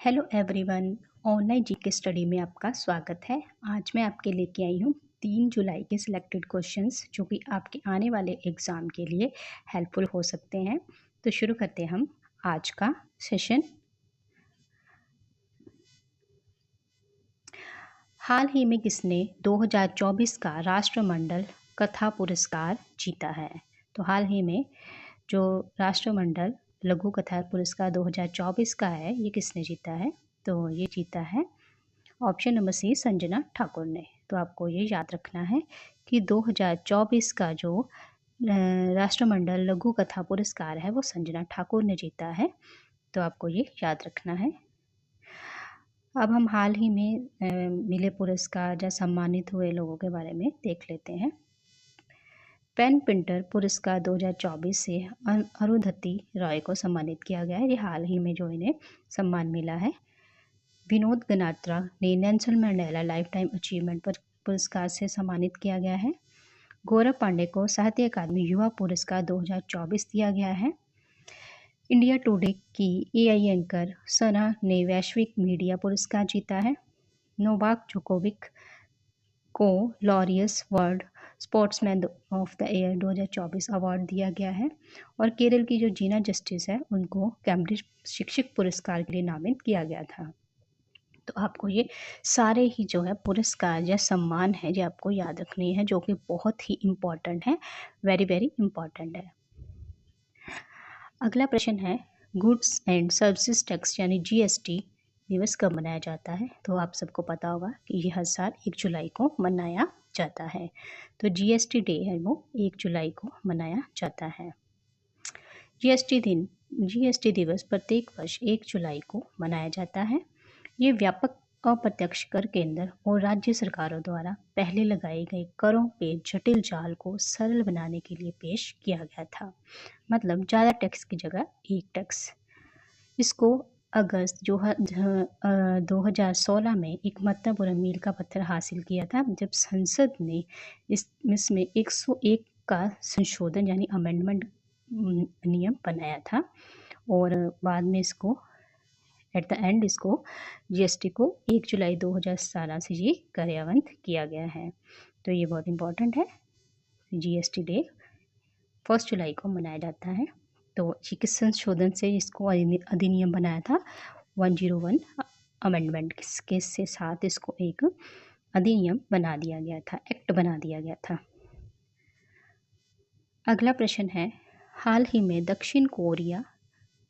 Hello everyone. Online GK study में आपका स्वागत है। आज मैं आपके लेके आई हूँ 3 जुलाई के सिलेक्टेड क्वेश्चंस जो कि आपके आने वाले एग्ज़ाम के लिए हेल्पफुल हो सकते हैं। तो शुरू करते हैं हम आज का सेशन। हाल ही में किसने 2024 का राष्ट्रमंडल कथा पुरस्कार जीता है? तो हाल ही में जो राष्ट्रमंडल लघु कथा पुरस्कार 2024 का है, ये किसने जीता है? तो ये जीता है option number C, Sanjana Thakur ने। तो आपको ये याद रखना है कि 2024 का जो राष्ट्रमंडल लघु कथा पुरस्कार है वो संजना ठाकुर ने जीता है। तो आपको ये याद रखना है। अब हम हाल ही में मिले पुरस्कार या सम्मानित हुए लोगों के बारे में देख लेते हैं। पेन पिंटर पुरस्कार 2024 से अरुंधति रॉय को सम्मानित किया गया है। ये हाल ही में जो इन्हें सम्मान मिला है। विनोद गनात्रा ने Nelson Mandela life time achievement पुरस्कार से सम्मानित किया गया है। गौरव पांडे को साहित्य अकादमी युवा पुरस्कार 2024 दिया गया है। इंडिया टुडे की एआई एंकर सना ने वैश्विक मीडिया पुरस्कार जीता है। नोवाक जोकोविक को Laureus world sportsman of the year 2024 award दिया गया है। और केरल की जो जीना जस्टिस है उनको कैम्ब्रिज शिक्षक पुरस्कार के लिए नामित किया गया था। तो आपको ये सारे ही जो है पुरस्कार या सम्मान है जो आपको याद रखनी है, जो कि बहुत ही इम्पॉर्टेंट है, वेरी वेरी इम्पॉर्टेंट है। अगला प्रश्न है, गुड्स एंड सर्विसेज टैक्स यानी जीएसटी दिवस कब मनाया जाता है? तो आप सबको पता होगा कि ये हर साल 1 जुलाई को मनाया जाता है। तो जीएसटी डे है वो 1 जुलाई को मनाया जाता है। जीएसटी दिवस प्रत्येक वर्ष 1 जुलाई को मनाया जाता है। ये व्यापक अप्रत्यक्ष कर केंद्र और राज्य सरकारों द्वारा पहले लगाए गए करों के जटिल जाल को सरल बनाने के लिए पेश किया गया था। मतलब ज़्यादा टैक्स की जगह एक टैक्स। इसको अगस्त 2016 में एक महत्वपूर्ण मील का पत्थर हासिल किया था, जब संसद ने इसमें 101 का संशोधन यानी अमेंडमेंट नियम बनाया था। और बाद में इसको एट द एंड इसको जीएसटी को 1 जुलाई 2017 से ये कार्यान्वित किया गया है। तो ये बहुत इम्पोर्टेंट है। जीएसटी डे 1 जुलाई को मनाया जाता है। तो किस संशोधन से इसको अधिनियम बनाया था? 101 अमेंडमेंट के साथ इसको एक अधिनियम बना दिया गया था, एक्ट बना दिया गया था। अगला प्रश्न है, हाल ही में दक्षिण कोरिया,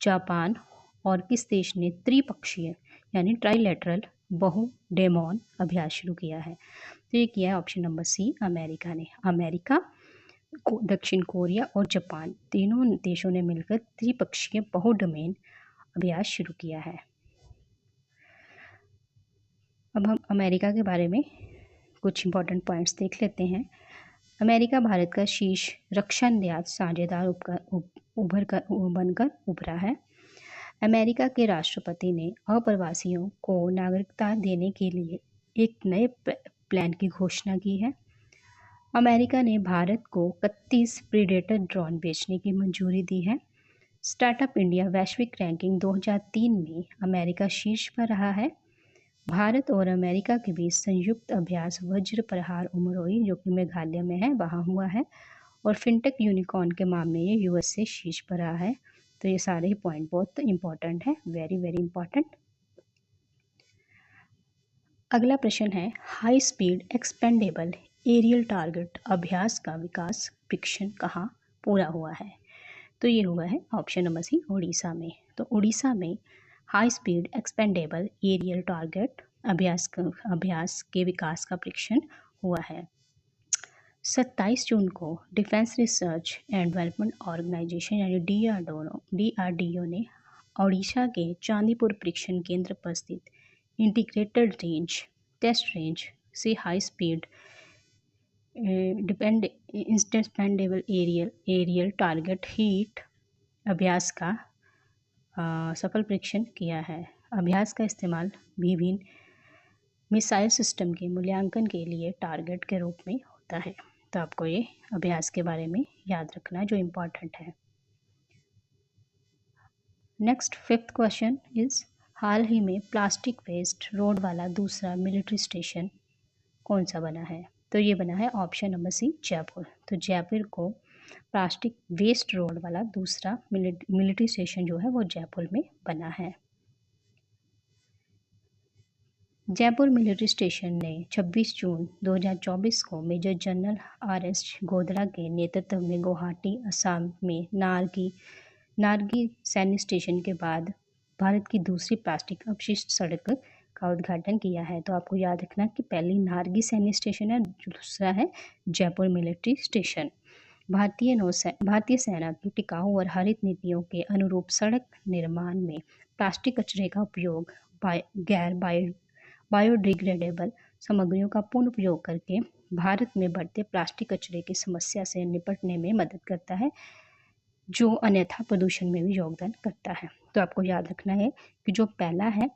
जापान और किस देश ने त्रिपक्षीय यानी ट्राइलेटरल बहु डेमोन अभ्यास शुरू किया है? तो ये किया है ऑप्शन नंबर सी, अमेरिका ने। अमेरिका, दक्षिण कोरिया और जापान तीनों देशों ने मिलकर त्रिपक्षीय बहु डोमेन अभ्यास शुरू किया है। अब हम अमेरिका के बारे में कुछ इंपॉर्टेंट पॉइंट्स देख लेते हैं। अमेरिका भारत का शीर्ष रक्षा निर्यात साझेदार बनकर उभरा है। अमेरिका के राष्ट्रपति ने अप्रवासियों को नागरिकता देने के लिए एक नए प्लान की घोषणा की है। अमेरिका ने भारत को 31 प्रीडेटर ड्रोन बेचने की मंजूरी दी है। स्टार्टअप इंडिया वैश्विक रैंकिंग 2003 में अमेरिका शीर्ष पर रहा है। भारत और अमेरिका के बीच संयुक्त अभ्यास वज्र प्रहार उमरोई, जो कि मेघालय में है, वहाँ हुआ है। और फिनटेक यूनिकॉर्न के मामले में ये यूएस से शीर्ष पर रहा है। तो ये सारे ही पॉइंट बहुत इम्पॉर्टेंट है, वेरी वेरी इम्पॉर्टेंट। अगला प्रश्न है, high speed expendable aerial target अभ्यास का विकास परीक्षण कहाँ पूरा हुआ है? तो ये हुआ है ऑप्शन नंबर सी, उड़ीसा में। तो उड़ीसा में high speed expendable aerial target अभ्यास के विकास का परीक्षण हुआ है। 27 जून को defence research and development organisation यानी DRDO ने ओडिशा के चांदीपुर परीक्षण केंद्र पर स्थित इंटीग्रेटेड टेस्ट रेंज से high speed expendable aerial target HEAT अभ्यास का सफल परीक्षण किया है। अभ्यास का इस्तेमाल विभिन्न मिसाइल सिस्टम के मूल्यांकन के लिए टारगेट के रूप में होता है। तो आपको ये अभ्यास के बारे में याद रखना है, जो इम्पोर्टेंट है। नेक्स्ट 5th क्वेश्चन इज, हाल ही में प्लास्टिक वेस्ट रोड वाला दूसरा मिलिट्री स्टेशन कौन सा बना है? तो ये बना है ऑप्शन नंबर सी, जयपुर। तो जयपुर को प्लास्टिक वेस्ट रोड वाला दूसरा मिलिट्री स्टेशन जो है वो जयपुर में बना है। जयपुर मिलिट्री स्टेशन ने 26 जून 2024 को मेजर जनरल आर.एस. गोधरा के नेतृत्व में गुवाहाटी, असम में नारगी सैन्य स्टेशन के बाद भारत की दूसरी प्लास्टिक अपशिष्ट सड़क का उद्घाटन किया है। तो आपको याद रखना कि पहली नारगी सैन्य स्टेशन है, दूसरा है जयपुर मिलिट्री स्टेशन। भारतीय सेना की टिकाऊ और हरित नीतियों के अनुरूप सड़क निर्माण में प्लास्टिक कचरे का उपयोग गैर बायोडिग्रेडेबल सामग्रियों का पुनः उपयोग करके भारत में बढ़ते प्लास्टिक कचरे की समस्या से निपटने में मदद करता है, जो अन्यथा प्रदूषण में भी योगदान करता है। तो आपको याद रखना है कि जो पहला है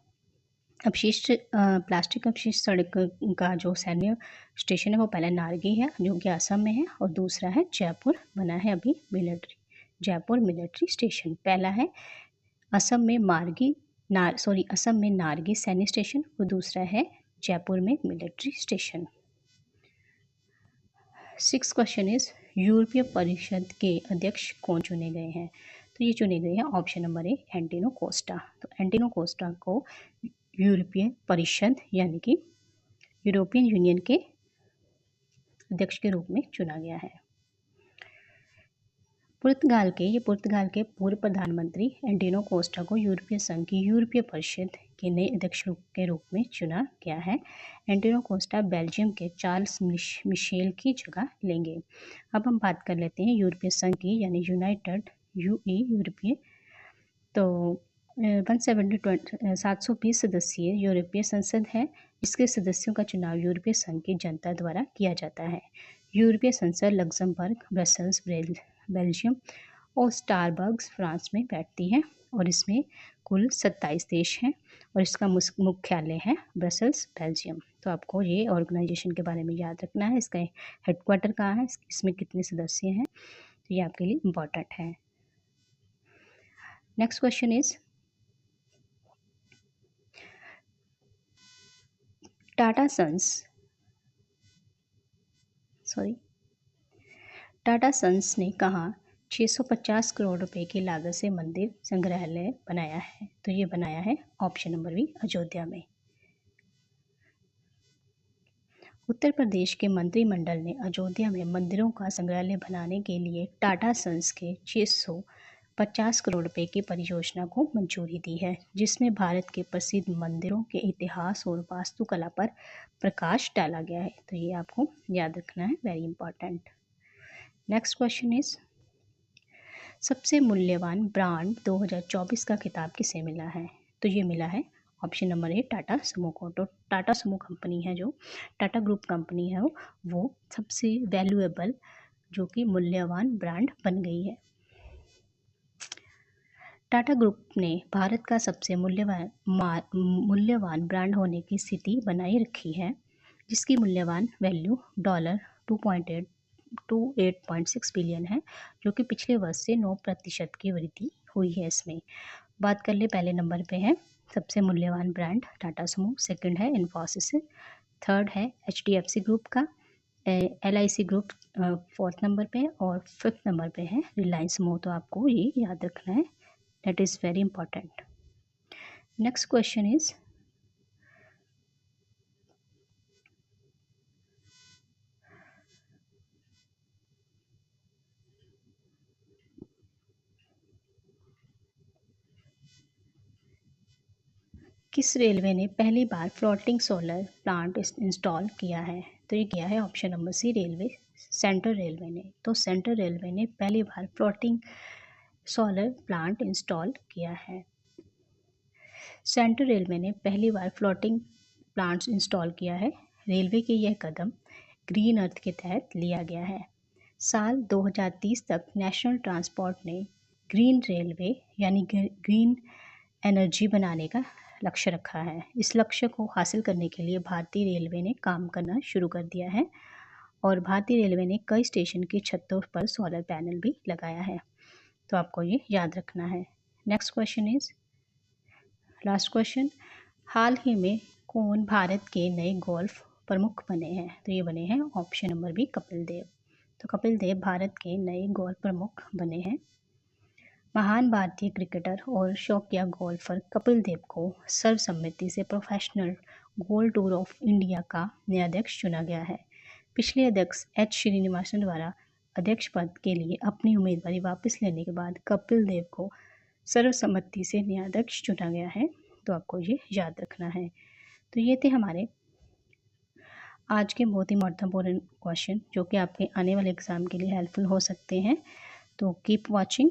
प्लास्टिक अपशिष्ट सड़क का जो सैन्य स्टेशन है वो पहला नारगी है जो कि असम में है, और दूसरा है जयपुर बना है अभी जयपुर मिलिट्री स्टेशन। पहला है असम में नारगी सैन्य स्टेशन और दूसरा है जयपुर में मिलिट्री स्टेशन। 6 क्वेश्चन इज यूरोपीय परिषद के अध्यक्ष कौन चुने गए हैं? तो ये चुने गए हैं option number A, Antonio Costa. तो एंटोनियो कोस्टा को यूरोपीय परिषद यानी कि यूरोपियन यूनियन के अध्यक्ष के रूप में चुना गया है। पुर्तगाल के पूर्व प्रधानमंत्री एंटोनियो कोस्टा को यूरोपीय संघ की यूरोपीय परिषद के नए अध्यक्ष के रूप में चुना गया है। एंटोनियो कोस्टा बेल्जियम के चार्ल्स मिशेल की जगह लेंगे। अब हम बात कर लेते हैं यूरोपीय संघ की यानी यूरोपीय। तो 720 सदस्यीय यूरोपीय संसद है, जिसके सदस्यों का चुनाव यूरोपीय संघ की जनता द्वारा किया जाता है। यूरोपीय संसद लक्समबर्ग, ब्रसेल्स बेल्जियम और स्ट्रासबर्ग फ्रांस में बैठती है, और इसमें कुल 27 देश हैं, और इसका मुख्यालय है ब्रसेल्स बेल्जियम। तो आपको ये ऑर्गेनाइजेशन के बारे में याद रखना है, इसका हेडक्वार्टर कहाँ है, इसमें कितने सदस्य हैं, तो ये आपके लिए इम्पॉर्टेंट है। Next question is Tata sons ने कहा 650 करोड़ रुपए की लागत से मंदिर संग्रहालय बनाया है? तो ये बनाया है ऑप्शन नंबर बी, अयोध्या में। उत्तर प्रदेश के मंत्रिमंडल ने अयोध्या में मंदिरों का संग्रहालय बनाने के लिए टाटा सन्स के 650 करोड़ रुपए की परियोजना को मंजूरी दी है, जिसमें भारत के प्रसिद्ध मंदिरों के इतिहास और वास्तुकला पर प्रकाश डाला गया है। तो ये आपको याद रखना है, very important. Next question is सबसे मूल्यवान ब्रांड 2024 का खिताब किसे मिला है? तो ये मिला है ऑप्शन नंबर ए, टाटा समूह को। तो टाटा समूह कंपनी है, जो टाटा ग्रुप कंपनी है, वो सबसे वैल्यूएबल जो कि मूल्यवान ब्रांड बन गई है। टाटा ग्रुप ने भारत का सबसे मूल्यवान ब्रांड होने की स्थिति बनाए रखी है, जिसकी मूल्यवान वैल्यू $8.6 बिलियन है, जो कि पिछले वर्ष से 9% की वृद्धि हुई है। इसमें बात कर ले, पहले नंबर पे है सबसे मूल्यवान ब्रांड टाटा समूह, सेकंड है इन्फोसिस, थर्ड है HDFC ग्रुप का, LIC ग्रुप 4th नंबर पे, और 5th नंबर पे है रिलायंस समूह। तो आपको ये याद रखना है, that is very important. Next question is किस रेलवे ने पहली बार फ्लोटिंग सोलर प्लांट इंस्टॉल किया है? तो ये किया है option number C, central railway ने। तो सेंट्रल रेलवे ने पहली बार फ्लोटिंग सोलर प्लांट इंस्टॉल किया है। सेंट्रल रेलवे ने पहली बार फ्लोटिंग प्लांट्स इंस्टॉल किया है। रेलवे के यह कदम ग्रीन अर्थ के तहत लिया गया है। साल 2030 तक नेशनल ट्रांसपोर्ट ने ग्रीन रेलवे यानी ग्रीन एनर्जी बनाने का लक्ष्य रखा है। इस लक्ष्य को हासिल करने के लिए भारतीय रेलवे ने काम करना शुरू कर दिया है, और भारतीय रेलवे ने कई स्टेशन की छतों पर सोलर पैनल भी लगाया है। तो आपको ये याद रखना है। Next question is last question, हाल ही में कौन भारत के नए गोल्फ प्रमुख बने हैं? तो ये बने हैं option number B Kapil Dev. तो कपिल देव भारत के नए गोल्फ प्रमुख बने हैं। महान भारतीय क्रिकेटर और शौकिया गोल्फर कपिल देव को सर्वसम्मति से professional golf tour of India का नया अध्यक्ष चुना गया है। पिछले अध्यक्ष एच श्रीनिवासन द्वारा अध्यक्ष पद के लिए अपनी उम्मीदवारी वापस लेने के बाद कपिल देव को सर्वसम्मति से नया अध्यक्ष चुना गया है। तो आपको ये याद रखना है। तो ये थे हमारे आज के बहुत ही महत्वपूर्ण क्वेश्चन जो कि आपके आने वाले एग्ज़ाम के लिए हेल्पफुल हो सकते हैं। तो कीप वॉचिंग,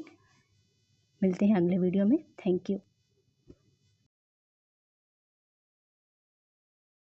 मिलते हैं अगले वीडियो में। Thank you.